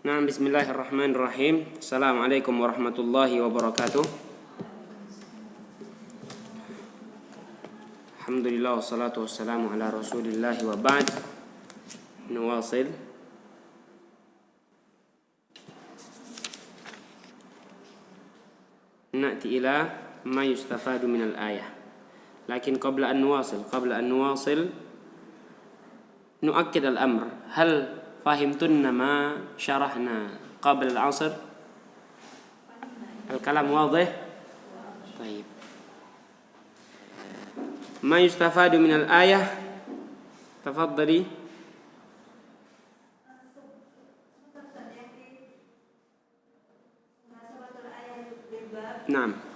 Nah, bismillahirrahmanirrahim. Assalamualaikum warahmatullahi wabarakatuh. Alhamdulillah wassalatu wassalamu ala rasulillahi wa ba'd. Nuwasil. Na'ti ila ma yustafadu min al-ayah. Lakin qabla an nuwasil nu'akkid al-amr. Hal fahimtunna ma syarahna qabla al-'asr? Al-kalam wadih? Baik. Ma yustafadu min al-ayah? Tafaddali. Naam.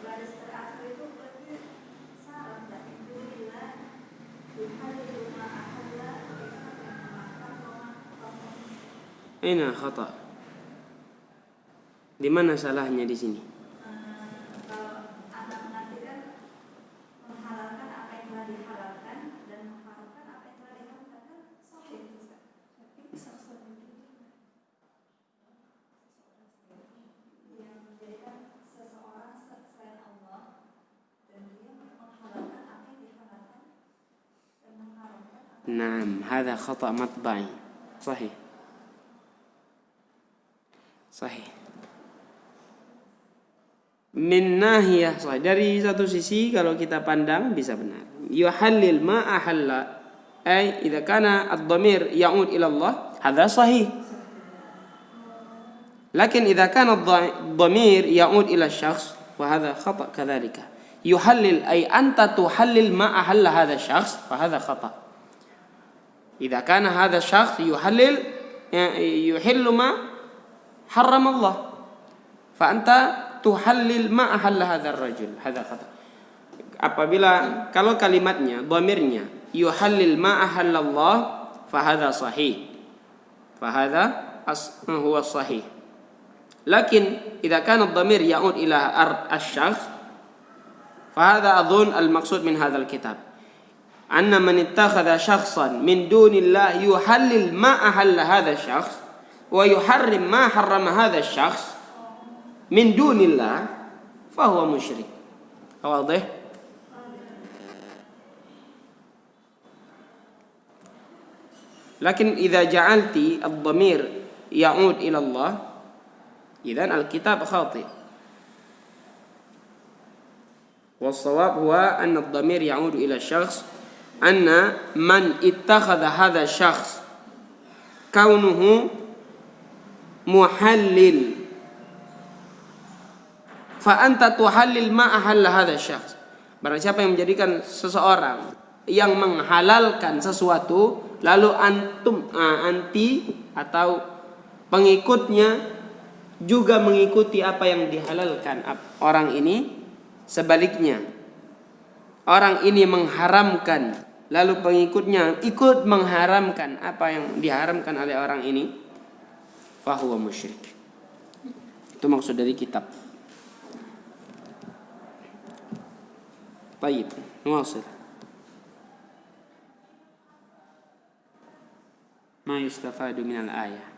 Aina khata? Di mana salahnya di sini? Kalau Anda mengartikan menghalalkan apa yang telah dihalalkan dan mengharamkan apa yang telah diharamkan, kan sahih. Tapi yang menjadikan seseorang selain Allah dan dia menghalalkan apa yang dihalalkan dan mengharamkan apa. Naam, hadha khata matba'i. Sahih. Sahih. Min nahiyah sahih. Dari satu sisi kalau kita pandang bisa benar. Yuhallil ma ahalla, ay idza kana ad-dhamir ya'ud ila Allah, hadha sahih. Lakin idza kana ad-dhamir ya'ud ila asy-syakhs, fa hadha khata kadzalika. Yuhallil ay anta tuhallil ma ahalla hadha asy-syakhs, fa hadha khata. Idza kana hadha asy-syakhs yuhillu ma haram Allah, fa anta tuhallil ma ahalla hadzal rajul, hadza khata. Apabila kalau kalimatnya dhamirnya yuhallil ma ahalla Allah, fa hadza sahih, fa hadza huwa sahih. Lakin idza kana ad-dhamir ya'ud ila asy-syakhs, fa hadza adhun al-maqsud min hadzal kitab anna man ittakhadha syakhsan min dunillah yuhallil ma ahalla hadza asy-syakhs wa yuharrim ma harrama hadha asy-syakhs min dunillah fa huwa musyrik. Wadih? Lakin idza ja'alti ad-dhamir ya'ud ila Allah, idzan al-kitab khati. Was-shawab huwa anna ad-dhamir ya'ud ila asy-syakhs, anna man ittakhadha hadha asy-syakhs kaunuhu muhallil, fa anta tuhallil ma ahalla hadha syakhs. Barang siapa yang menjadikan seseorang yang menghalalkan sesuatu, lalu anti atau pengikutnya juga mengikuti apa yang dihalalkan orang ini, sebaliknya orang ini mengharamkan lalu pengikutnya ikut mengharamkan apa yang diharamkan oleh orang ini, fahuwa musyrik. Itu maksud dari kitab. Baik, nuwasil. Ma yustafadu min al-ayah.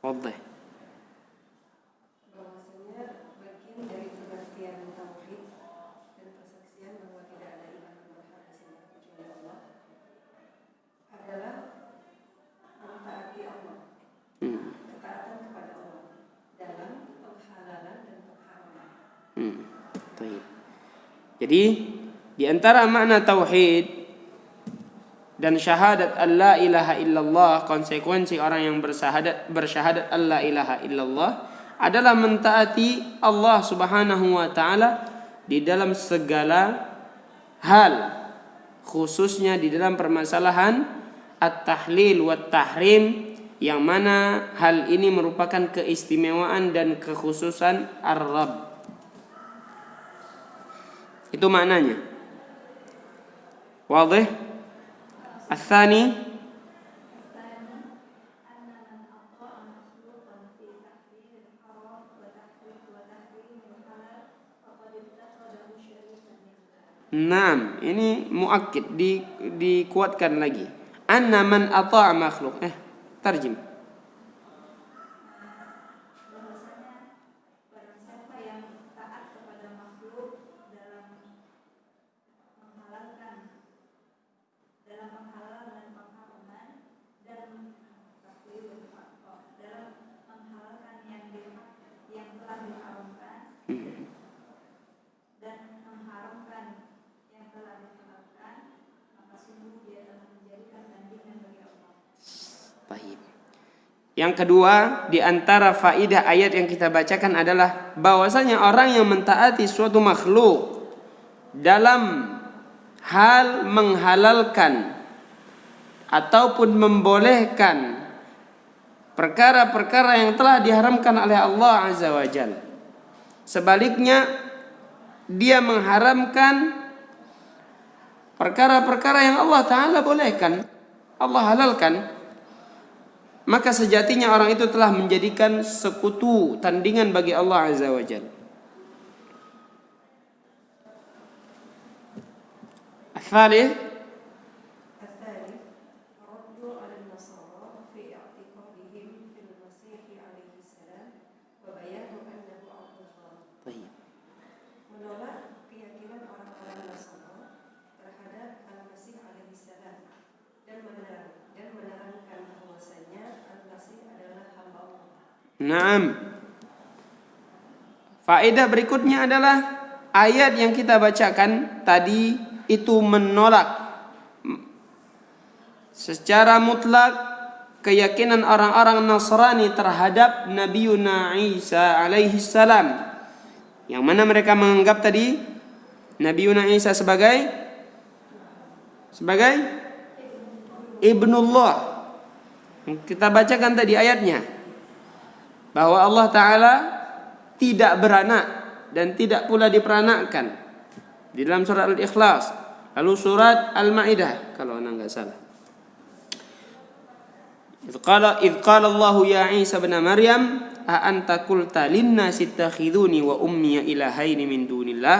Wadah. Bahwasanya bagian dari pengertian tauhid dan persaksian bahwa tidak ada ilah yang berhak disembah kecuali Allah adalah mentaati Allah, ketaatan kepada Allah dalam penghalalan dan pengharaman. Baik. Jadi di antara makna tauhid dan syahadat alla ilaha illallah, konsekuensi orang yang bersyahadat alla ilaha illallah adalah mentaati Allah Subhanahu wa taala di dalam segala hal, khususnya di dalam permasalahan at-tahlil wa tahrim, yang mana hal ini merupakan keistimewaan dan kekhususan Ar-Rabb. Itu maknanya. Wadih? Ats-tsani Naam, ini muakkid dikuatkan lagi. Anna man ata'a makhluk. Tarjim. Bahwasanya barang siapa yang taat kepada makhluk dalam menghalalkan dan pengharaman dan dalam menghalalkan yang telah diharamkan dan mengharamkan yang telah dihalalkan, maka sungguh dia telah menjadikan tandingan bagi Allah. Baik. Yang kedua, di antara faidah ayat yang kita bacakan adalah bahwasanya orang yang mentaati suatu makhluk dalam hal menghalalkan ataupun membolehkan perkara-perkara yang telah diharamkan oleh Allah Azza wa Jalla. Sebaliknya, dia mengharamkan perkara-perkara yang Allah Ta'ala bolehkan, Allah halalkan, maka sejatinya orang itu telah menjadikan sekutu, tandingan bagi Allah Azza wa Jalla. Al-thalith, الرد على النصارى في اعتقادهم في المسيح عليه السلام وبيان أنه عبد الله. Menolak keyakinan orang-orang Nasara terhadap Al-Masih alaihi salam dan menerangkan bahwasanya Al-Masih adalah hamba Allah. Naam. Faedah berikutnya adalah ayat yang kita bacakan tadi itu menolak secara mutlak keyakinan orang-orang Nasrani terhadap Nabiuna Isa alaihi salam, yang mana mereka menganggap tadi Nabiuna Isa sebagai Ibnullah. Kita bacakan tadi ayatnya bahwa Allah Ta'ala tidak beranak dan tidak pula diperanakkan di dalam surat Al-Ikhlas, lalu surat Al-Maidah kalau anda enggak salah. Idz qala Allah ya Isa ibn Maryam a anta qulta lin-nasi ittakhiduni wa ummi ilahaini min dunillah.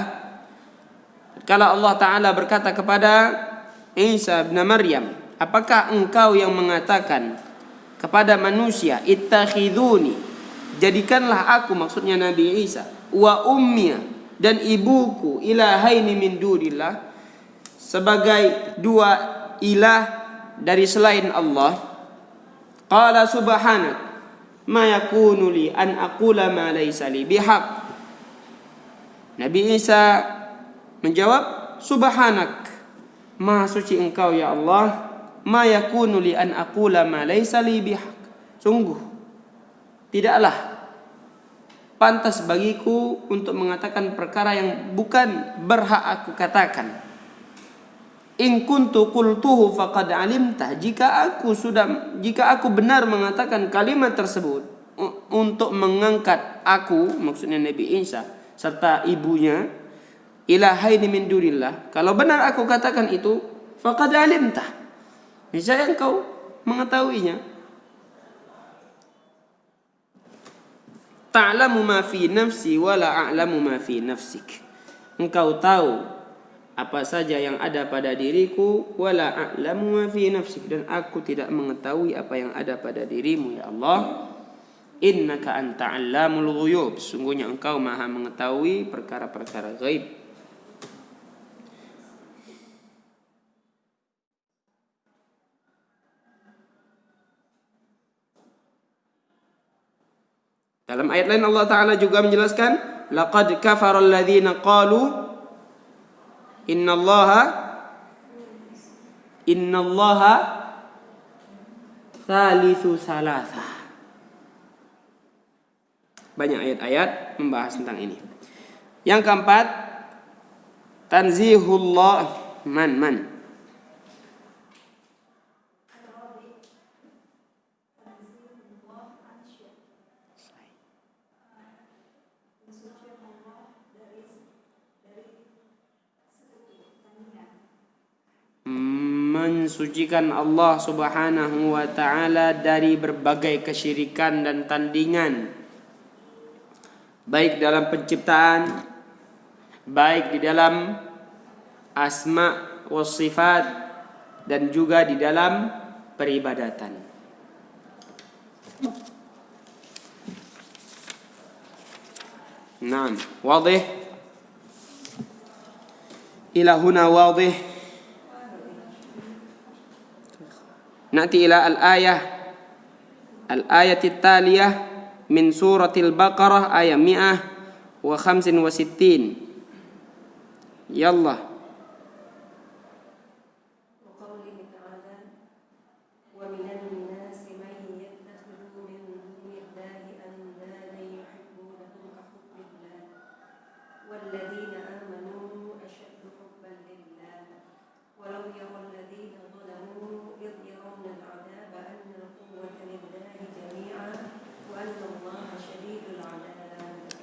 Kalau Allah Ta'ala berkata kepada Isa bin Maryam, apakah engkau yang mengatakan kepada manusia ittakhiduni, jadikanlah aku, maksudnya Nabi Isa, wa ummi, dan ibuku, ilahaini min dunillah, sebagai dua ilah dari selain Allah. Qala subhanak ma yakunu li an aqula ma laysa li bihaq. Nabi Isa menjawab, subhanak, maha suci engkau ya Allah, ma yakunu li an aqula ma laysa li bihaq. Sungguh tidaklah pantas bagiku untuk mengatakan perkara yang bukan berhak aku katakan. In kuntu qultuhu faqad alimtah, jika aku benar mengatakan kalimat tersebut untuk mengangkat aku, maksudnya Nabi Isa serta ibunya, ilahaini min dunillah, kalau benar aku katakan itu, faqad alimtah, niscaya engkau mengetahuinya. Ta'lamu ma fi nafsi wa la a'lamu ma fi nafsik. Engkau tahu apa saja yang ada pada diriku, wa la a'lamu ma fi nafsik, dan aku tidak mengetahui apa yang ada pada dirimu ya Allah. Innaka anta 'allamul ghuyub, sungguhnya engkau maha mengetahui perkara-perkara gaib. Dalam ayat lain Allah Ta'ala juga menjelaskan, laqad kafara alladhina qalu innallaha thalithu thalatha. Banyak ayat-ayat membahas tentang ini. Yang keempat, tanzihullah man mensucikan Allah Subhanahu wa Ta'ala dari berbagai kesyirikan dan tandingan, baik dalam penciptaan, baik di dalam asma wa sifat dan juga di dalam peribadatan. Naam, wadih? Ila huna wadih? Na'ti ila al-ayat at-taliyah min suratil Baqarah ayat 165. Yallah.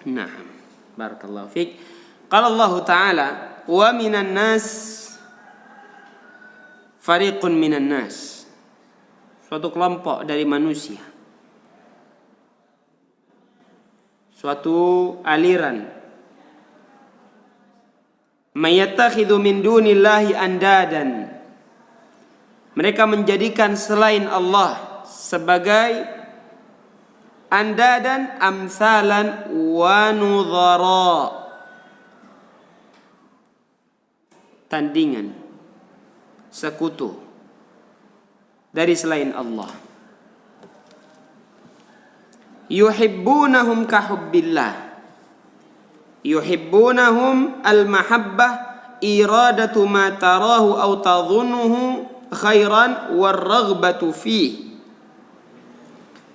Nah, barakallahu fiik. Qala Allah Ta'ala, wa minan nas fariqun minan nas. Suatu kelompok dari manusia. Suatu aliran. Mayattakhidhu min dunillahi andadan. Mereka menjadikan selain Allah sebagai andadan amsalan wa nudhara, tandingan, sekutu dari selain Allah. Yuhibbunahum kahubbillah. Yuhibbunahum al-mahabbah iradatu ma tarahu aw tadhunnuhu khairan war-raghbatu fihi.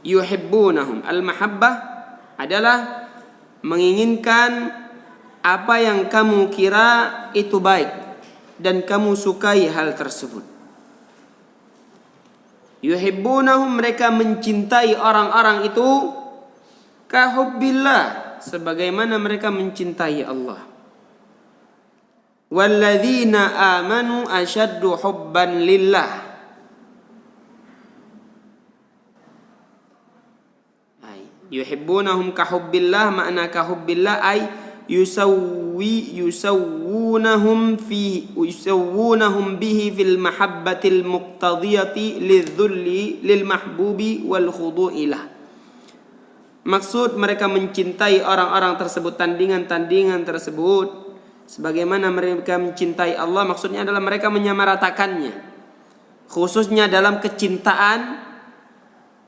Yuhibbunahum, al-mahabbah adalah menginginkan apa yang kamu kira itu baik dan kamu sukai hal tersebut. Yuhibbunahum, mereka mencintai orang-orang itu kahubbillah, sebagaimana mereka mencintai Allah. Walladzina amanu asyaddu hubban lillah. Yuhibbunahum kahubbillah, makna kahubbillah ay yusawwunahum bihi fil mahabbatil muqtadiyati lidzulli lil mahbubi wal khudu'ilah. Maksud mereka mencintai orang-orang tersebut, tandingan-tandingan tersebut sebagaimana mereka mencintai Allah, maksudnya adalah mereka menyamaratakannya, khususnya dalam kecintaan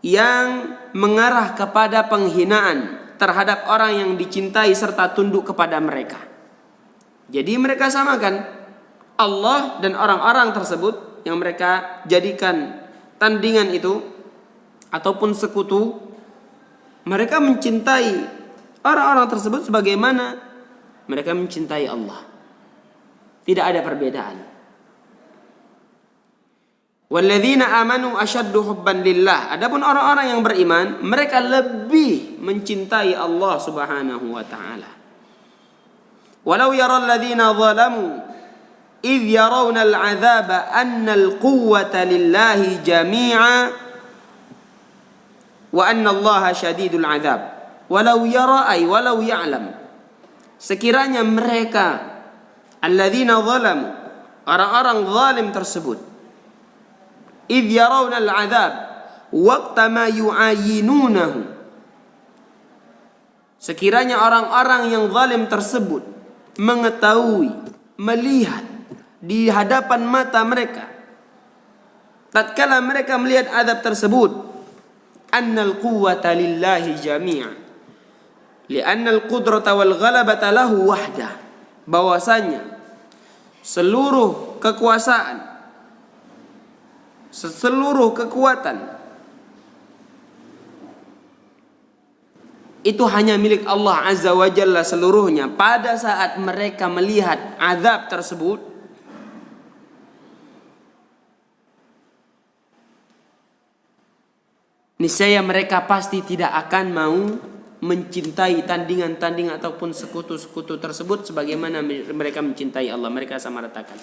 yang mengarah kepada penghinaan terhadap orang yang dicintai serta tunduk kepada mereka. Jadi mereka samakan Allah dan orang-orang tersebut yang mereka jadikan tandingan itu ataupun sekutu. Mereka mencintai orang-orang tersebut sebagaimana mereka mencintai Allah. Tidak ada perbedaan. Walladzina amanu asyaddu hubban lillah. Adapun orang-orang yang beriman, mereka lebih mencintai Allah Subhanahu wa taala. Walau yara alladzina zalamu idh yarawna al'adzaba anna al-quwwata lillahi jami'a wa anna Allaha syadidul 'adzab. Walau yara ay walau ya'lam. Sekiranya mereka alladzina zalamu, orang-orang zalim tersebut, idh yarawna al-'adzab waqta ma yu'ayinunahu, sekiranya orang-orang yang zalim tersebut mengetahui, melihat di hadapan mata mereka tatkala mereka melihat azab tersebut, annal quwwata lillahi jami'a, li'anna al-qudrata wal ghalabata lahu wahdah, bahwasanya seluruh kekuasaan, seluruh kekuatan itu hanya milik Allah Azza wa Jalla seluruhnya. Pada saat mereka melihat azab tersebut, niscaya mereka pasti tidak akan mau mencintai tandingan-tandingan ataupun sekutu-sekutu tersebut sebagaimana mereka mencintai Allah. Mereka samaratakan.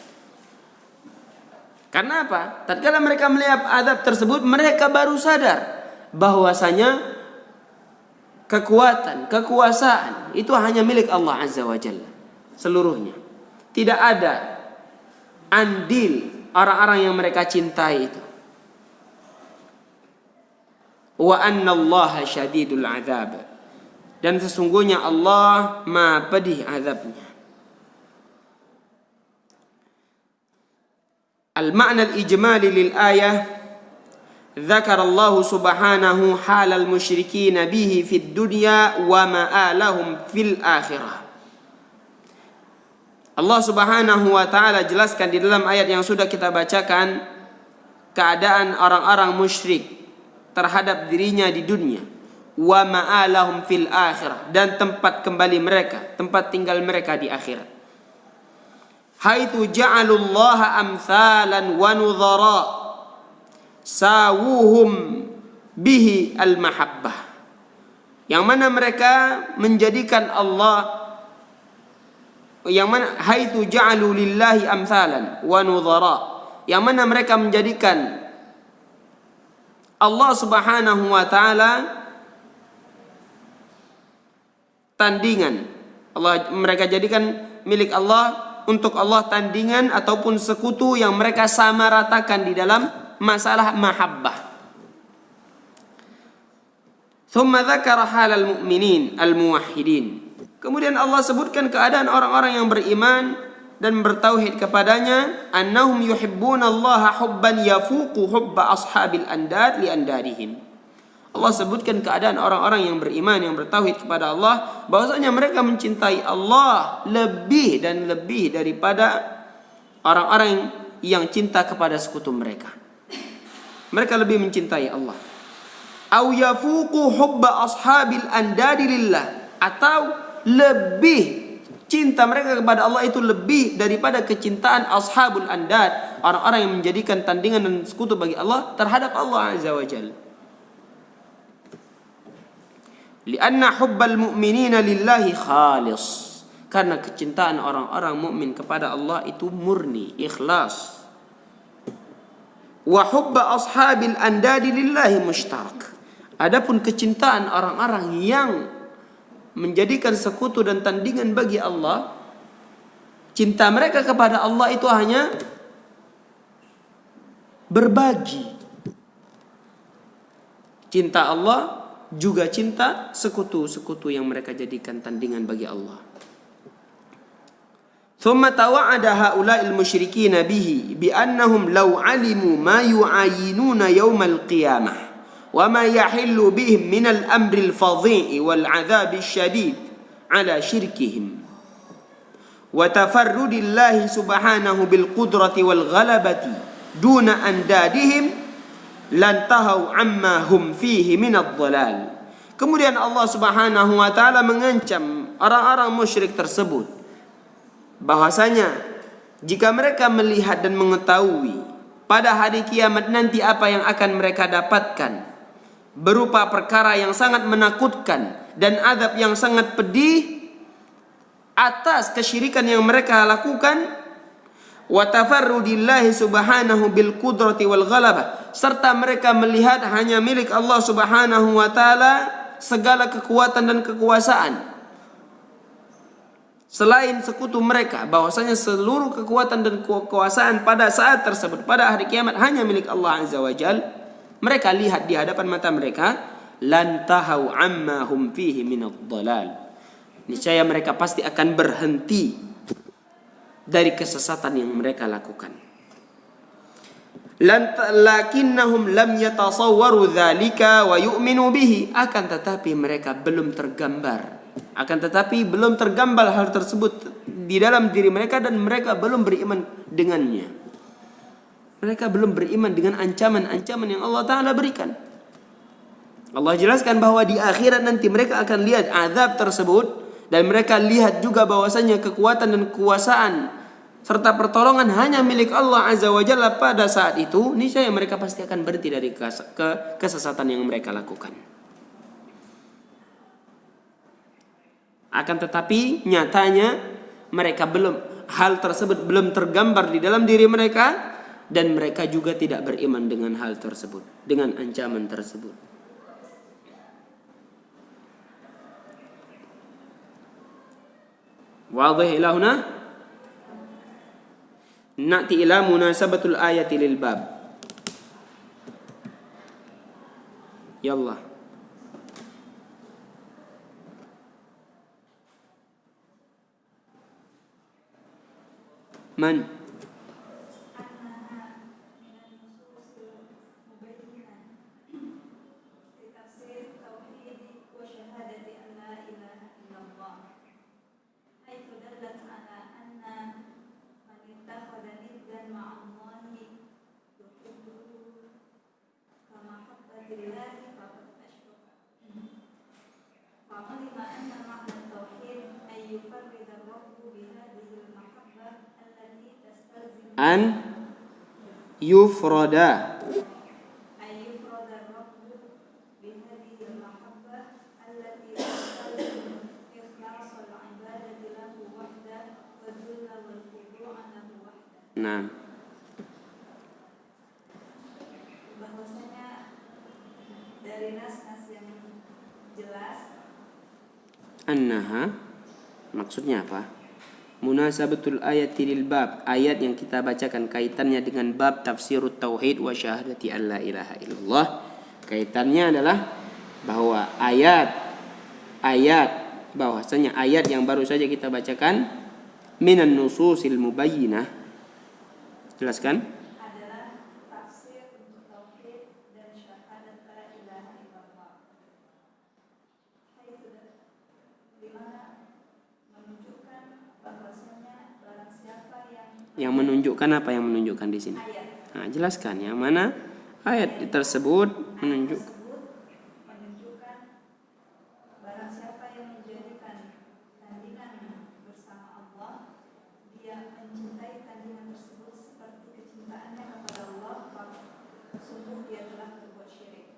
Karena apa? Tatkala mereka melihat azab tersebut, mereka baru sadar bahwasanya kekuatan, kekuasaan itu hanya milik Allah Azza wa Jalla seluruhnya. Tidak ada andil orang-orang yang mereka cintai itu. Wa annallaha syadidul azab. Dan sesungguhnya Allah Maha pedih azabnya. Al-ma'na al-ijmali lil ayah, dzakara Allah subhanahu halal musyrikin bihi fid dunya wa ma'alahum fil akhirah. Allah subhanahu wa ta'ala jelaskan di dalam ayat yang sudah kita bacakan keadaan orang-orang musyrik terhadap dirinya di dunia, wa ma'alahum fil akhirah, dan tempat kembali mereka, tempat tinggal mereka di akhirat. Haitsu ja'alullaha amsalan wa nudhara sawuhum bihi al-mahabbah, yang mana mereka menjadikan Allah, yang mana haitsu ja'alu lillahi amsalan wa nudhara, yang mana mereka menjadikan Allah subhanahu wa ta'ala tandingan. Mereka jadikan milik Allah, untuk Allah tandingan ataupun sekutu yang mereka samaratakan di dalam masalah mahabbah. Thumma dzakara halal mu'minin al-muwahhidin. Kemudian Allah sebutkan keadaan orang-orang yang beriman dan bertauhid kepadanya, annahum yuhibbunallaha hubban yafuqu hubba ashabil andad li andadihim. Allah sebutkan keadaan orang-orang yang beriman, yang bertauhid kepada Allah, bahwasanya mereka mencintai Allah lebih dan lebih daripada orang-orang yang cinta kepada sekutu mereka. Mereka lebih mencintai Allah. Au yafuqu hubba ashabil andadi lillah, atau lebih cinta mereka kepada Allah itu lebih daripada kecintaan ashabul andad, orang-orang yang menjadikan tandingan dan sekutu bagi Allah terhadap Allah azza wa jalla. Lianna hubbal mu'minina lillahi khalis, karena kecintaan orang-orang mukmin kepada Allah itu murni, ikhlas. Wa hubba ashabil andadi lillahi mushtarak. Adapun kecintaan orang-orang yang menjadikan sekutu dan tandingan bagi Allah, cinta mereka kepada Allah itu hanya berbagi. Cinta Allah juga cinta sekutu-sekutu yang mereka jadikan tandingan bagi Allah. Thumma tawa'ada haula'il musyrikin bihi bi annahum law 'alimu ma yu'ayinuna yaumal qiyamah wa ma yahillu bihim min al-amri al-fadhi'i wal 'adzabi syadid 'ala syirkihim wa tafarrudillahi subhanahu bil qudrati wal ghalabati duna andadihim lantahau amma hum fihi minad dhalal. Kemudian Allah subhanahu wa ta'ala mengancam orang-orang musyrik tersebut bahwasanya jika mereka melihat dan mengetahui pada hari kiamat nanti apa yang akan mereka dapatkan berupa perkara yang sangat menakutkan dan azab yang sangat pedih atas kesyirikan yang mereka lakukan, wa tafarrudillahi subhanahu bil qudrati wal ghalabah, serta mereka melihat hanya milik Allah subhanahu wa ta'ala segala kekuatan dan kekuasaan selain sekutu mereka, bahwasanya seluruh kekuatan dan kekuasaan pada saat tersebut pada hari kiamat hanya milik Allah azza wa jal. Mereka lihat di hadapan mata mereka, lantahau amma hum fihi minad dhalal, niscaya mereka pasti akan berhenti dari kesesatan yang mereka lakukan. Lakinnahum lam yatasawwaru dzalika wa yu'minu bihi, akan tetapi mereka belum tergambar, akan tetapi belum tergambar hal tersebut di dalam diri mereka dan mereka belum beriman dengannya. Mereka belum beriman dengan ancaman-ancaman yang Allah Ta'ala berikan. Allah jelaskan bahwa di akhirat nanti mereka akan lihat azab tersebut, dan mereka lihat juga bahwasanya kekuatan dan kekuasaan serta pertolongan hanya milik Allah Azza wa Jalla pada saat itu. Niscaya mereka pasti akan berhenti dari kesesatan yang mereka lakukan. Akan tetapi nyatanya mereka hal tersebut belum tergambar di dalam diri mereka, dan mereka juga tidak beriman dengan hal tersebut, dengan ancaman tersebut. Wadih ila huna? Na'ti ila munasabatul ayati lil bab. Yallah. Man? An yufrada nah, bahwasanya dari nas-nas yang jelas annaha maksudnya apa? Munasabatul ayati lil bab, ayat yang kita bacakan kaitannya dengan bab tafsirut tauhid wa syahadati alla ilaha illallah. Kaitannya adalah bahwa bahwasanya ayat yang baru saja kita bacakan minan nususil mubayyinah, jelaskan, adalah tafsir untuk tauhid dan syahadat la ilaha illallah. Di mana menunjukkan bahwasanya barang siapa yang menunjukkan apa yang menunjukkan di sini? ayat Nah, jelaskan yang mana ayat tersebut menunjukkan. menunjukkan barang siapa yang menjadikan tandingan bersama Allah, dia mencintai tandingan tersebut seperti kecintaannya kepada Allah, sungguh dia telah berbuat syirik.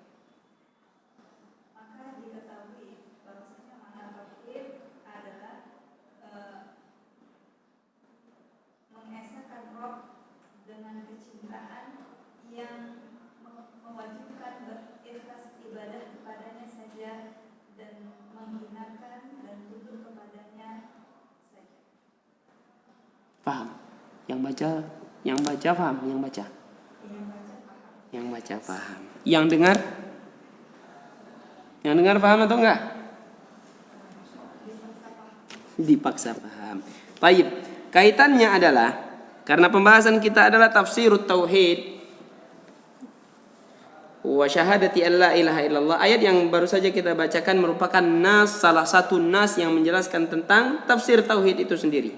Maka diketahui bahwasanya makna tauhid adalah mengesahkan Rabb dengan kecintaan yang mewajibkan berikhlas ibadah kepadanya saja dan menghinakan dan tunduk kepadanya saja. Paham? Yang baca paham, yang baca paham. Yang dengar paham atau enggak? Dipaksa paham. Baik, kaitannya adalah karena pembahasan kita adalah tafsirut tauhid wa syahadati alla ilaha illallah. Ayat yang baru saja kita bacakan merupakan salah satu nas yang menjelaskan tentang tafsir tauhid itu sendiri,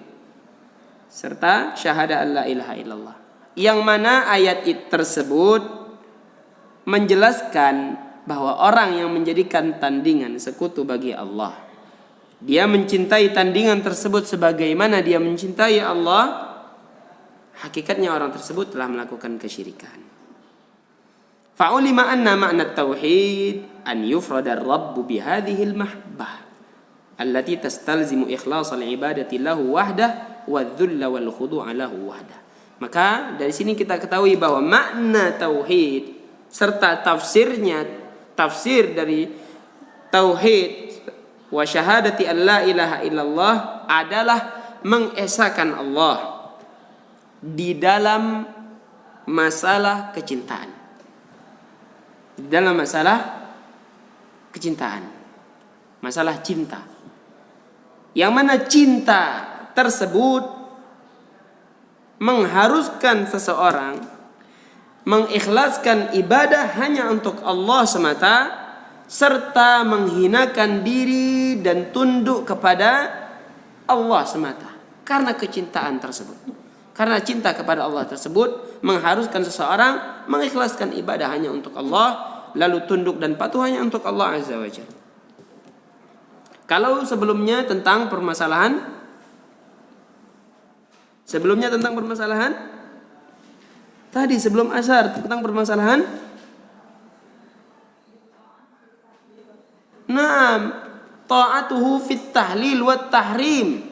serta syahadat alla ilaha illallah. Yang mana ayat tersebut menjelaskan bahwa orang yang menjadikan tandingan sekutu bagi Allah, dia mencintai tandingan tersebut sebagaimana dia mencintai Allah, hakikatnya orang tersebut telah melakukan kesyirikan. Fa'ulima anna ma'na tauhid an yufrada ar-rabb bihadhihi al-mahabbah allati tastalzimu ikhlas al-ibadati lahu wahdah wa dhulla wal khudu'a lahu wahdah. Maka dari sini kita ketahui bahwa makna tauhid serta tafsir dari tauhid wa syahadati alla ilaha illallah adalah mengesahkan Allah di dalam masalah kecintaan. Dalam masalah kecintaan, masalah cinta, yang mana cinta tersebut mengharuskan seseorang mengikhlaskan ibadah hanya untuk Allah semata, serta menghinakan diri dan tunduk kepada Allah semata karena kecintaan tersebut. Karena cinta kepada Allah tersebut mengharuskan seseorang mengikhlaskan ibadah hanya untuk Allah, lalu tunduk dan patuh hanya untuk Allah Azza wa Jalla. Kalau sebelumnya tentang permasalahan tadi sebelum asar tentang permasalahan ta'atuhu fit tahlil wat tahrim.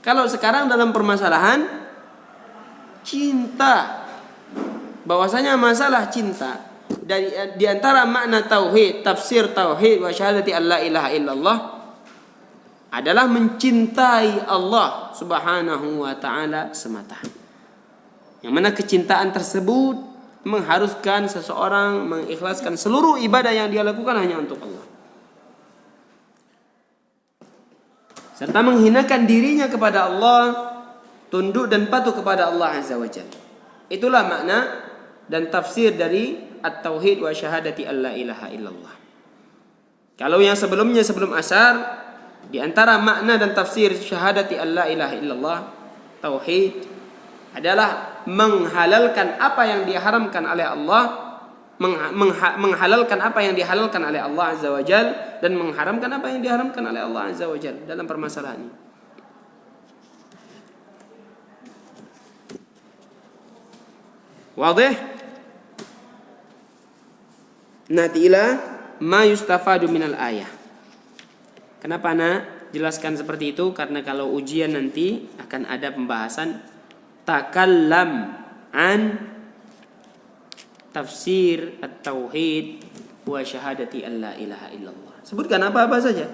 Kalau sekarang dalam permasalahan cinta, bahwasanya masalah cinta di antara makna tauhid, tafsir tauhid wa syahadati alla ilaha illallah adalah mencintai Allah Subhanahu wa taala semata. Yang mana kecintaan tersebut mengharuskan seseorang mengikhlaskan seluruh ibadah yang dia lakukan hanya untuk Allah. Serta menghinakan dirinya kepada Allah, tunduk dan patuh kepada Allah Azza wa Jalla. Itulah makna dan tafsir dari at-tauhid wa syahadati alla ilaha illallah. Kalau yang sebelumnya sebelum asar, di antara makna dan tafsir syahadati alla ilaha illallah, tauhid adalah menghalalkan apa yang diharamkan oleh Allah, menghalalkan apa yang dihalalkan oleh Allah Azza wa Jalla, dan mengharamkan apa yang diharamkan oleh Allah Azza wa Jalla dalam permasalahan ini. Wadih? Natila ma yustafadu minal ayah. Kenapa nak jelaskan seperti itu? Karena kalau ujian nanti akan ada pembahasan takallam an tafsir at-tauhid wa syahadati alla ilaha illallah. Sebutkan apa-apa saja.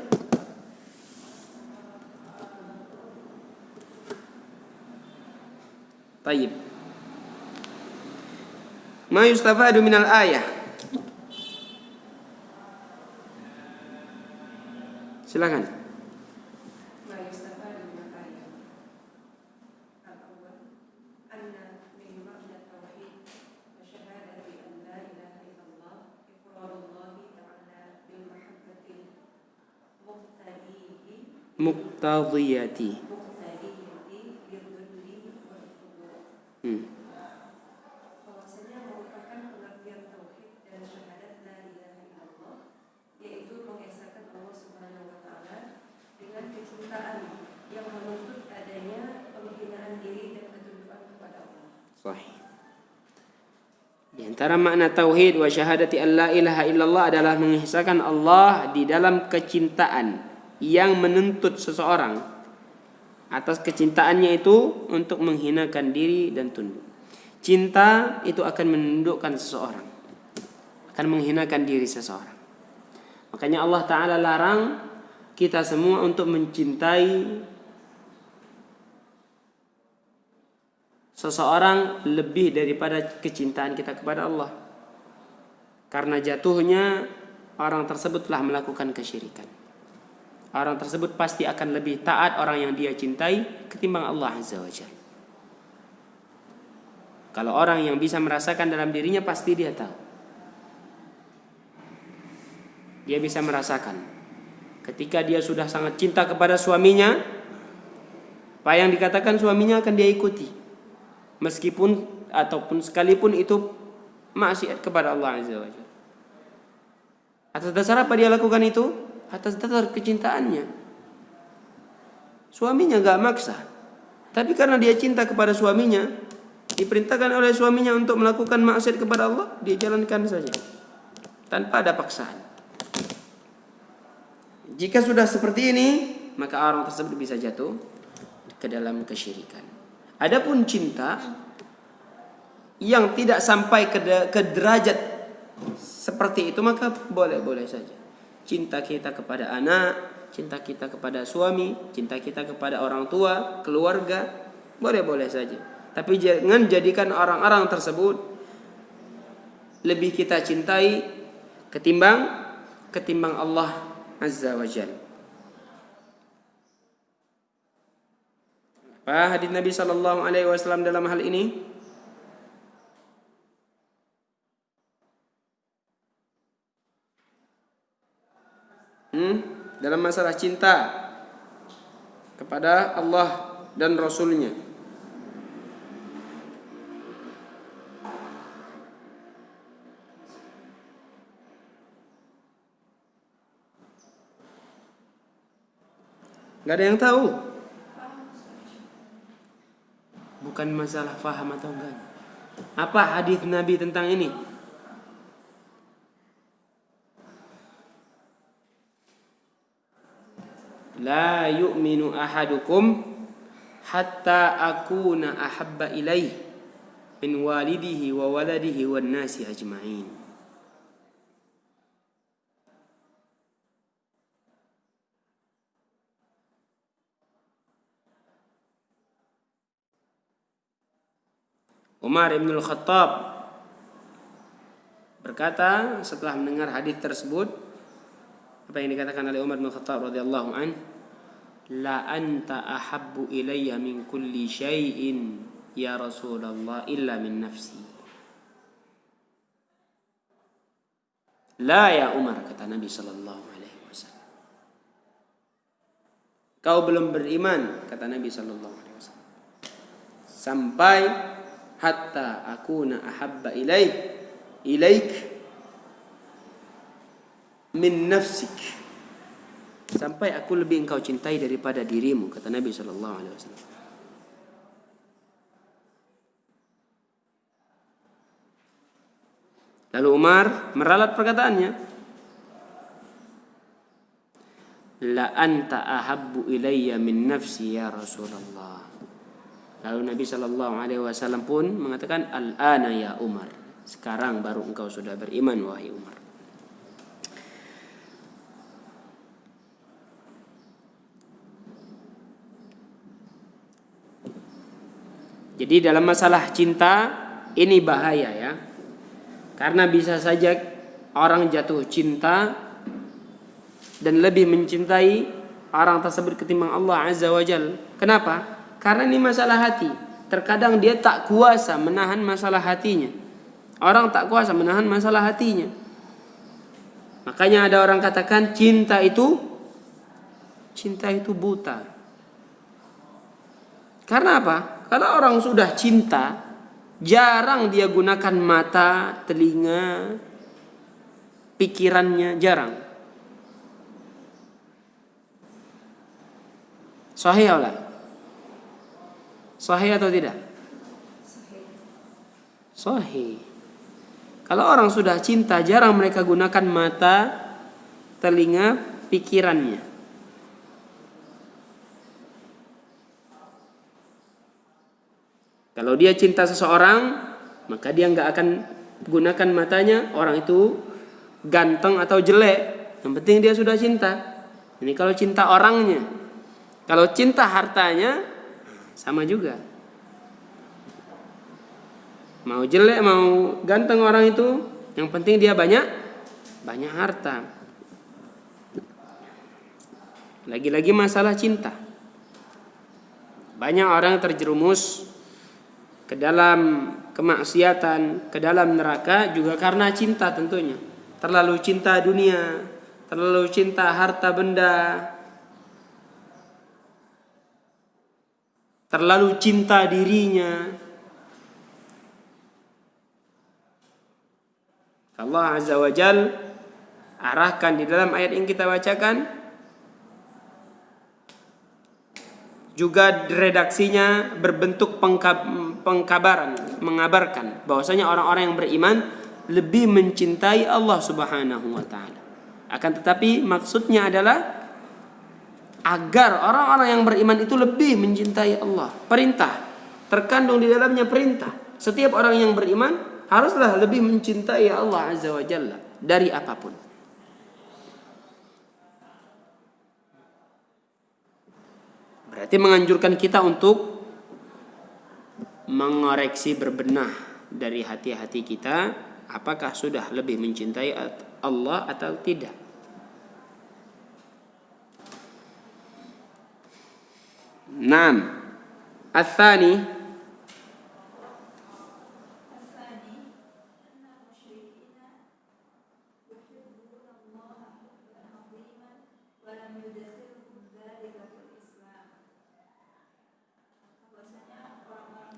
Tayyib. Ma yustafadu minal ayah. Silakan. ما يستفاد من الآية الأول أن من معنى التوحيد وشهادة أن لا إله إلا الله إقرار الله تعالى بالمحبة Muqtadiyati. للذل والخضوع. Bahwasanya merupakan pengertian tauhid dan syahadat la ilaha illallah, yaitu mengesahkan Allah Subhanahu wa taala dengan kecintaan yang menuntut adanya penghinaan diri dan ketundukan kepada Allah. Sahih. Di antara makna tauhid wa syahadati alla ilaha illallah adalah mengesahkan Allah di dalam kecintaan yang menuntut seseorang atas kecintaannya itu untuk menghinakan diri dan tunduk. Cinta itu akan menundukkan seseorang, akan menghinakan diri seseorang. Makanya Allah Ta'ala larang kita semua untuk mencintai seseorang lebih daripada kecintaan kita kepada Allah. Karena jatuhnya orang tersebut telah melakukan kesyirikan. Orang tersebut pasti akan lebih taat orang yang dia cintai ketimbang Allah Azza wa Jalla. Kalau orang yang bisa merasakan dalam dirinya, pasti dia tahu. Dia bisa merasakan ketika dia sudah sangat cinta kepada suaminya, apa yang dikatakan suaminya akan dia ikuti, meskipun ataupun sekalipun itu maksiat kepada Allah Azza wa Jalla. Atas dasar apa dia lakukan itu? Atas dasar kecintaannya. Suaminya gak maksa, tapi karena dia cinta kepada suaminya, diperintahkan oleh suaminya untuk melakukan maksiat kepada Allah, dia jalankan saja tanpa ada paksaan. Jika sudah seperti ini, maka orang tersebut bisa jatuh ke dalam kesyirikan. Adapun cinta yang tidak sampai ke derajat seperti itu, maka boleh-boleh saja. Cinta kita kepada anak, cinta kita kepada suami, cinta kita kepada orang tua, keluarga, boleh-boleh saja. Tapi jangan jadikan orang-orang tersebut lebih kita cintai ketimbang Allah Azza wa Jalla. Apa hadis Nabi sallallahu alaihi wasallam dalam hal ini? Dalam masalah cinta kepada Allah dan Rasulnya. Gak ada yang tahu. Bukan masalah faham atau enggak. Apa hadis Nabi tentang ini? La yu'minu ahadukum hatta akuna ahabba ilaih min walidihi wa waladihi wan nasi ajma'in. Umar bin Khattab berkata setelah mendengar hadis tersebut, apa yang dikatakan oleh Umar bin Khattab radhiyallahu an, la anta ahabbu ilayya min kulli syai'in ya Rasulullah illa min nafsi. La ya Umar, kata Nabi sallallahu alaihi wasallam. Kau belum beriman, kata Nabi sallallahu alaihi wasallam. Sampai hatta akuna ahabba ilaik min nafsik. Sampai aku lebih engkau cintai daripada dirimu, kata Nabi sallallahu alaihi wasallam. Lalu Umar meralat perkataannya, la anta ahabbu ilayya min nafsi ya Rasulullah. Lalu Nabi sallallahu alaihi wasallam pun mengatakan, al-ana ya Umar. Sekarang baru engkau sudah beriman wahai Umar. Jadi dalam masalah cinta ini bahaya ya. Karena bisa saja orang jatuh cinta dan lebih mencintai orang tersebut ketimbang Allah Azza wa Jalla. Kenapa? Karena ini masalah hati. Terkadang dia tak kuasa menahan masalah hatinya. Orang tak kuasa menahan masalah hatinya. Makanya ada orang katakan cinta itu buta. Karena apa? Karena orang sudah cinta, jarang dia gunakan mata, telinga, pikirannya, jarang. Sahih atau Sahih atau tidak? Sahih. Kalau orang sudah cinta, jarang mereka gunakan mata, telinga, pikirannya. Kalau dia cinta seseorang, maka dia nggak akan gunakan matanya, orang itu ganteng atau jelek. Yang penting dia sudah cinta. Ini kalau cinta orangnya. Kalau cinta hartanya, sama juga. Mau jelek, mau ganteng orang itu, yang penting dia banyak harta. Lagi-lagi masalah cinta. Banyak orang terjerumus ke dalam kemaksiatan, ke dalam neraka juga karena cinta tentunya. Terlalu cinta dunia, terlalu cinta harta benda, terlalu cinta dirinya. Allah Azza wa Jal arahkan di dalam ayat yang kita bacakan, juga redaksinya berbentuk pengkabaran, mengabarkan bahwasanya orang-orang yang beriman lebih mencintai Allah Subhanahu wa taala. Akan tetapi maksudnya adalah agar orang-orang yang beriman itu lebih mencintai Allah. Perintah terkandung di dalamnya perintah. Setiap orang yang beriman haruslah lebih mencintai Allah Azza wa Jalla dari apapun. Berarti menganjurkan kita untuk mengoreksi, berbenah dari hati-hati kita, apakah sudah lebih mencintai Allah atau tidak. Naam. Ats-tsani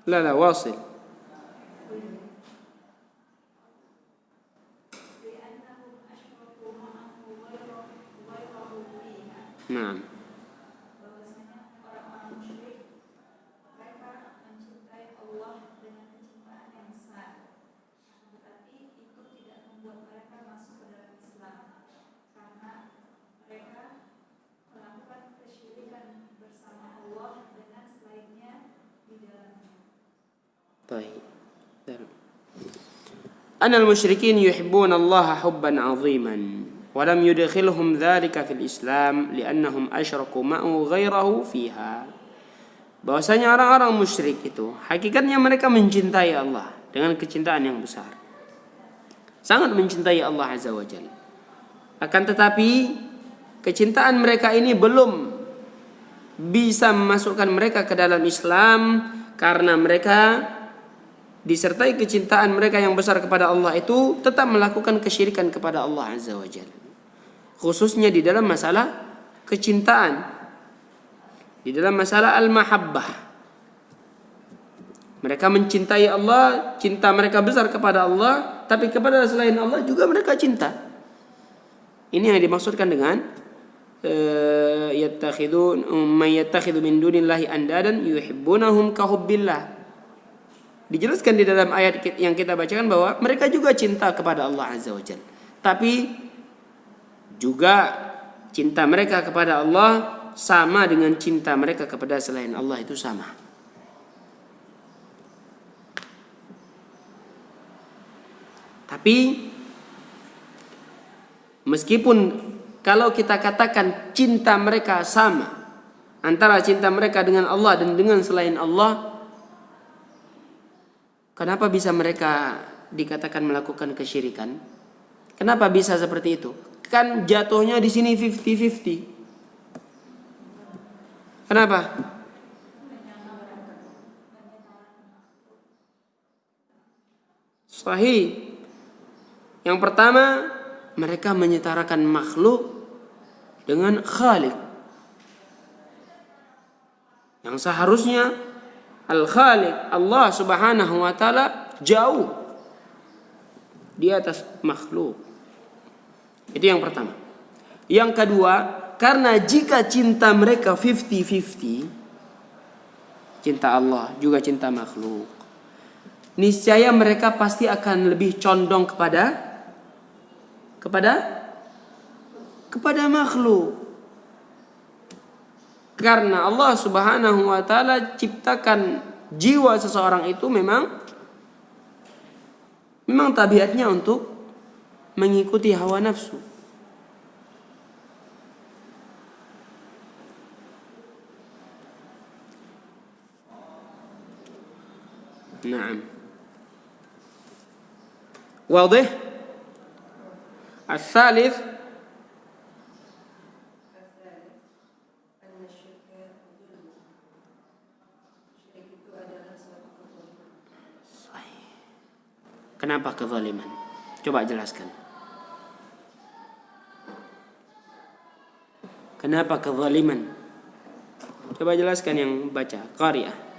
لا واصل. نعم. طيب. أن المشركين يحبون الله حبا عظيما ولم يدخلهم ذلك في الإسلام لأنهم أشركوا معه غيره فيها. bahwasanya orang-orang musyrik itu hakikatnya mereka mencintai Allah dengan kecintaan yang besar. Sangat mencintai Allah Azza wa Jalla. Akan tetapi kecintaan mereka ini belum bisa memasukkan mereka ke dalam Islam, karena mereka disertai kecintaan mereka yang besar kepada Allah itu tetap melakukan kesyirikan kepada Allah Azza wa Jalla. Khususnya di dalam masalah kecintaan, di dalam masalah al-mahabbah. Mereka mencintai Allah, cinta mereka besar kepada Allah, tapi kepada selain Allah juga mereka cinta. Ini yang dimaksudkan dengan yattakhidhu min dunillahi andadan yuhibbunahum kahubbillah. Dijelaskan di dalam ayat yang kita bacakan bahwa mereka juga cinta kepada Allah Azza wa Jalla. Tapi juga cinta mereka kepada Allah sama dengan cinta mereka kepada selain Allah itu sama. Tapi meskipun kalau kita katakan cinta mereka sama antara cinta mereka dengan Allah dan dengan selain Allah, kenapa bisa mereka dikatakan melakukan kesyirikan? Kenapa bisa seperti itu? Kan jatuhnya di sini 50-50. Kenapa? Sahih. Yang pertama, mereka menyetarakan makhluk dengan Khaliq. Yang seharusnya Al-Khaliq, Allah Subhanahu wa taala, jauh di atas makhluk. Itu yang pertama. Yang kedua, karena jika cinta mereka 50-50, cinta Allah juga cinta makhluk, niscaya mereka pasti akan lebih condong kepada makhluk. Karena Allah Subhanahu wa taala ciptakan jiwa seseorang itu memang tabiatnya untuk mengikuti hawa nafsu. Naam. Wadih? الثالث kenapa kezaliman? Coba jelaskan. Kenapa kezaliman? Coba jelaskan yang baca qari'ah.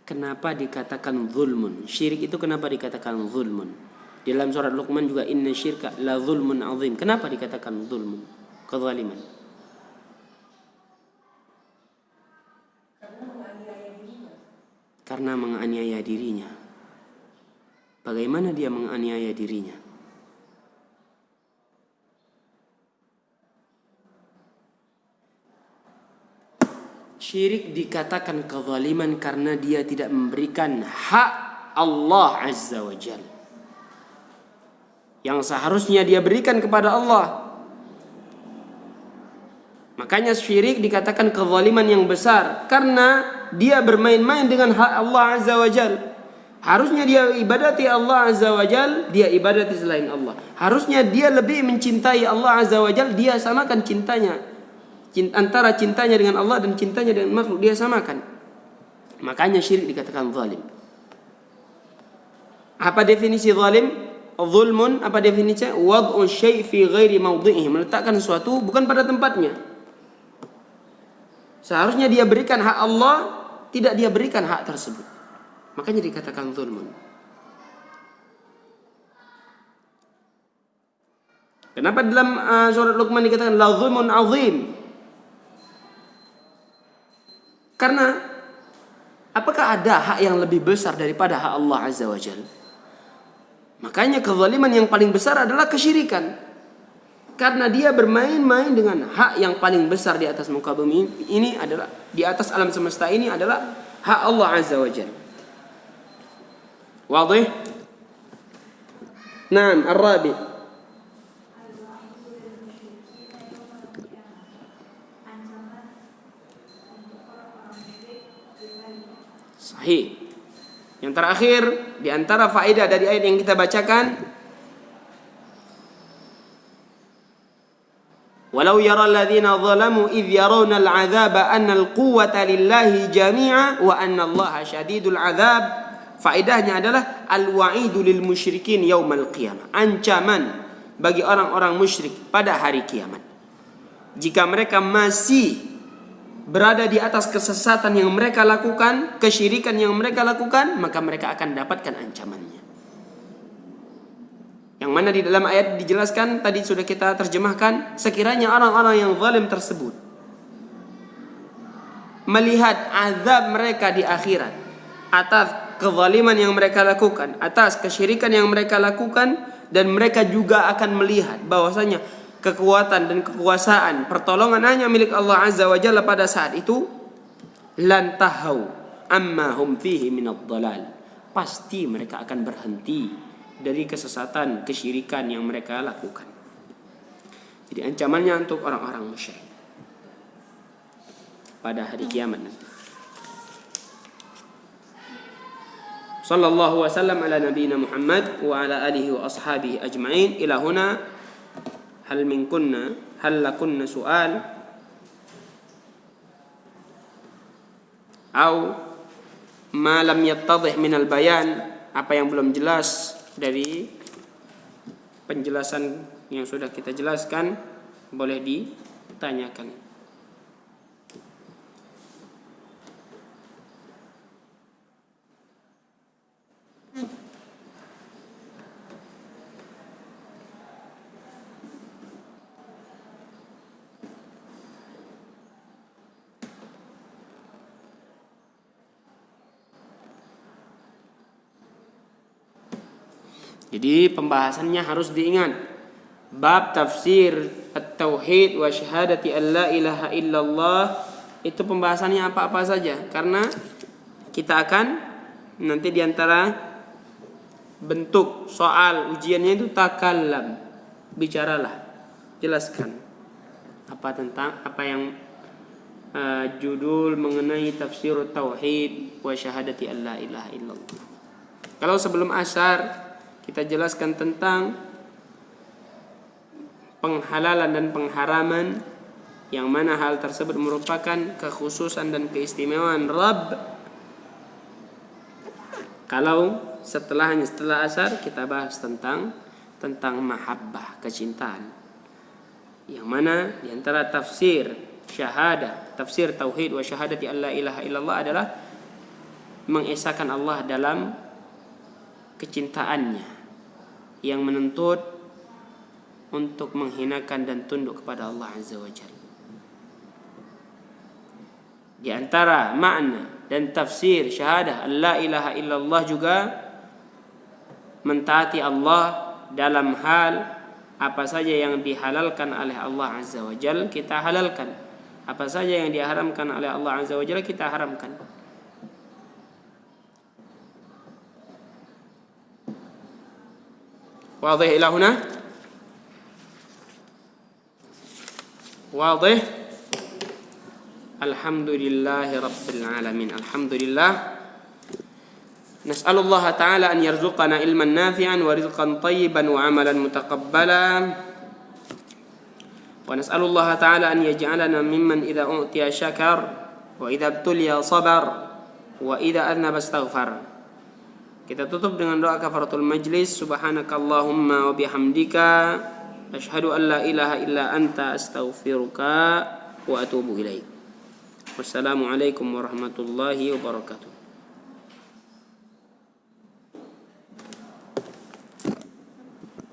Kenapa dikatakan zulmun? Syirik itu kenapa dikatakan zulmun? Di dalam surat Luqman juga inna syirka la zulmun azim. Kenapa dikatakan zulmun? Kezaliman. Karena menganiaya dirinya. Bagaimana dia menganiaya dirinya? Syirik dikatakan kezaliman karena dia tidak memberikan hak Allah Azza wa Jalla yang seharusnya dia berikan kepada Allah. Makanya syirik dikatakan kezaliman yang besar karena dia bermain-main dengan hak Allah Azza wa Jalla. Harusnya dia ibadati Allah Azza wa Jalla, dia ibadati selain Allah. Harusnya dia lebih mencintai Allah Azza wa Jalla, dia samakan cintanya. Antara cintanya dengan Allah dan cintanya dengan makhluk dia samakan. Makanya syirik dikatakan zalim. Apa definisi zalim? Zulmun apa definisinya? Wad'u syai' fi ghairi mawdhi'ihi, meletakkan sesuatu bukan pada tempatnya. Seharusnya dia berikan hak Allah, tidak dia berikan hak tersebut. Makanya dikatakan zulmun. Kenapa dalam surat Luqman dikatakan la zulmun azim? Karena apakah ada hak yang lebih besar daripada hak Allah Azza wa Jalla? Makanya kezaliman yang paling besar adalah kesyirikan. Karena dia bermain-main dengan hak yang paling besar di atas muka bumi ini adalah, di atas alam semesta ini adalah hak Allah Azza wa Jalla. Wadih? Naam, ar-rabi. Sahih. Yang terakhir di antara faedah dari ayat yang kita bacakan, walau yara alladhina zalamu idh yarawna al-'adzaba anna al-quwwata lillahi jami'a wa anna Allaha syadidul 'adzab. Faedahnya adalah al-wa'idu lil musyrikin yaumal qiyamah. Ancaman bagi orang-orang musyrik pada hari kiamat. Jika mereka masih berada di atas kesesatan yang mereka lakukan, kesyirikan yang mereka lakukan, maka mereka akan dapatkan ancamannya. Yang mana di dalam ayat dijelaskan, tadi sudah kita terjemahkan, sekiranya orang-orang yang zalim tersebut melihat azab mereka di akhirat atas kezaliman yang mereka lakukan, atas kesyirikan yang mereka lakukan, dan mereka juga akan melihat bahwasanya kekuatan dan kekuasaan, pertolongan hanya milik Allah Azza wa Jalla pada saat itu, lan tahau amma hum fihi minadh dhalal. Pasti mereka akan berhenti dari kesesatan, kesyirikan yang mereka lakukan. Jadi ancamannya untuk orang-orang musyrik pada hari kiamat nanti. Sallallahu wasallam ala nabiyina Muhammad wa ala alihi wa ashabihi ajma'in. Ila huna hal lakunna su'al au ma lam yattadih minal bayan, apa yang belum jelas dari penjelasan yang sudah kita jelaskan boleh ditanyakan. Jadi pembahasannya harus diingat. Bab tafsir at-tauhid wa syahadati an la ilaha illallah, itu pembahasannya apa-apa saja. Karena kita akan nanti diantara bentuk soal ujiannya itu takallam, bicaralah, jelaskan apa yang judul mengenai tafsir at-tauhid wa syahadati an la ilaha illallah. Kalau sebelum asar kita jelaskan tentang penghalalan dan pengharaman, yang mana hal tersebut merupakan kekhususan dan keistimewaan Rabb. Kalau setelah asar kita bahas tentang mahabbah, kecintaan, yang mana diantara tafsir syahadah, tafsir tauhid wa syahadati alla ilaha illallah adalah mengesahkan Allah dalam kecintaannya yang menuntut untuk menghinakan dan tunduk kepada Allah Azza wa Jalla. Di antara makna dan tafsir syahadah la ilaha illallah juga mentaati Allah dalam hal apa saja yang dihalalkan oleh Allah Azza wa Jalla kita halalkan, apa saja yang diharamkan oleh Allah Azza wa Jalla kita haramkan. واضح إلى هنا؟ واضح؟ الحمد لله رب العالمين. الحمد لله. نسأل الله تعالى أن يرزقنا علما نافعا ورزقا طيبا وعملا متقبلا، ونسأل الله تعالى أن يجعلنا ممن إذا أعطي شكر وإذا ابتلي صبر وإذا أذنب استغفر. Kita tutup dengan doa kafaratul majlis. Subhanakallahumma wa bihamdika asyhadu an la ilaha illa anta astaghfiruka wa atubu ilaik. Wassalamualaikum warahmatullahi wabarakatuh.